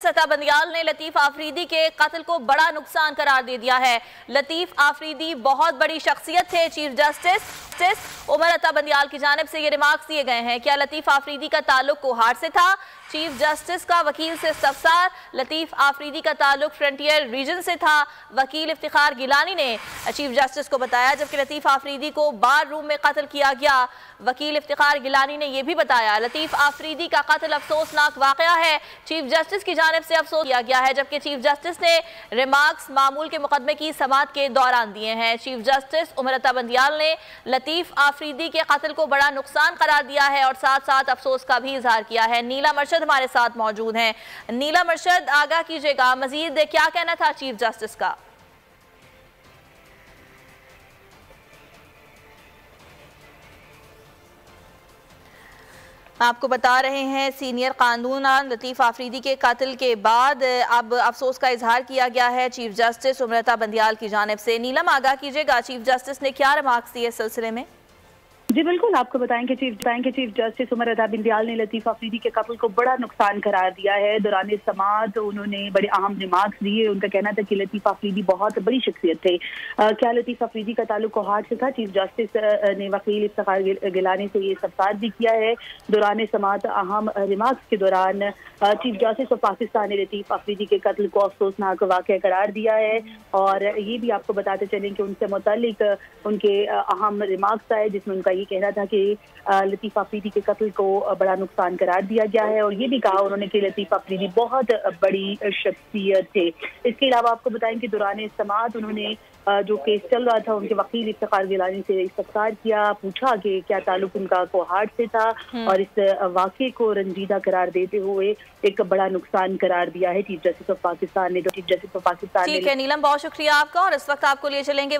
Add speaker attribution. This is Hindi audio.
Speaker 1: सत्ता बंदियाल ने लतीफ आफरीदी के कत्ल को बड़ा नुकसान करार दे दिया है। लतीफ आफरीदी बहुत बड़ी शख्सियत थे। चीफ जस्टिस उमर अता बंदियाल की जानिब से ये रिमार्क्स दिए गए हैं। क्या लतीफ आफरीदी का ताल्लुक कोहाट से था? चीफ जस्टिस का वकील से इस्तफसार। लतीफ आफरीदी का ताल्लुक फ्रंटियर रीजन से था। वकील इफ्तिखार गिलानी ने चीफ जस्टिस को बताया, जबकि लतीफ आफरीदी को बार रूम में कत्ल किया गया। वकील इफ्तिखार गिलानी ने यह भी बताया लतीफ आफरीदी का कत्ल अफसोसनाक वाकया है। चीफ जस्टिस की जानिब से अफसोस किया गया है, जबकि चीफ जस्टिस ने रिमार्क्स मामूल के मुकदमे की समाअत के दौरान दिए हैं। चीफ जस्टिस उमर अता बंदियाल ने लतीफ आफरीदी के कत्ल को बड़ा नुकसान करार दिया है और साथ साथ अफसोस का भी इजहार किया है। नीला मर्शद हमारे साथ मौजूद हैं। नीला मर्शद, आगाह कीजिएगा, मजीद क्या कहना था चीफ जस्टिस का? आपको बता रहे हैं सीनियर कानूनदान लतीफ आफरीदी के कत्ल के बाद अब अफसोस का इजहार किया गया है चीफ जस्टिस उमर अता बंदियाल की जानिब से। नीलम, आगाह कीजिएगा, चीफ जस्टिस ने क्या रिमार्क्स दिए इस सिलसिले में?
Speaker 2: जी बिल्कुल, आपको बताएंगे चीफ जस्टिस उमर अता बंदियाल ने लतीफ आफरीदी के कत्ल को बड़ा नुकसान करार दिया है। दौरान समाअत उन्होंने बड़े अहम रिमार्क्स दिए। उनका कहना था कि लतीफ आफरीदी बहुत बड़ी शख्सियत थे। क्या लतीफ आफरीदी का ताल्लुक कोहाट से था? चीफ जस्टिस ने वकील इफ्तिखार गिलानी से ये इस्तफसार भी किया है। दौरान समाअत अहम रिमार्क्स के दौरान चीफ जस्टिस ऑफ पाकिस्तान ने लतीफ आफरीदी के कत्ल को अफसोसनाक वाक़या करार दिया है। और ये भी आपको बताते चलें कि उनसे मुतालिक उनके अहम रिमार्क्स आए, जिसमें उनका ये कहना था कि लतीफ आफरीदी के कत्ल को बड़ा नुकसान करार दिया गया है। और ये भी कहा उन्होंने कि लतीफ आफरीदी बहुत बड़ी शख्सियत थे। इसके अलावा आपको बताएं कि दौरान समाअत उन्होंने जो केस चल रहा था उनके वकील इफ्तिखार गिलानी से इस्तफसार किया, पूछा कि क्या ताल्लुक उनका कोहाट से था और इस वाक़े को रंजीदा करार देते हुए एक बड़ा नुकसान करार दिया है चीफ जस्टिस ऑफ पाकिस्तान ने। तो चीफ जस्टिस ऑफ पाकिस्तान ने।
Speaker 1: ठीक है नीलम, बहुत शुक्रिया आपका। और इस वक्त आपको लिए चलेंगे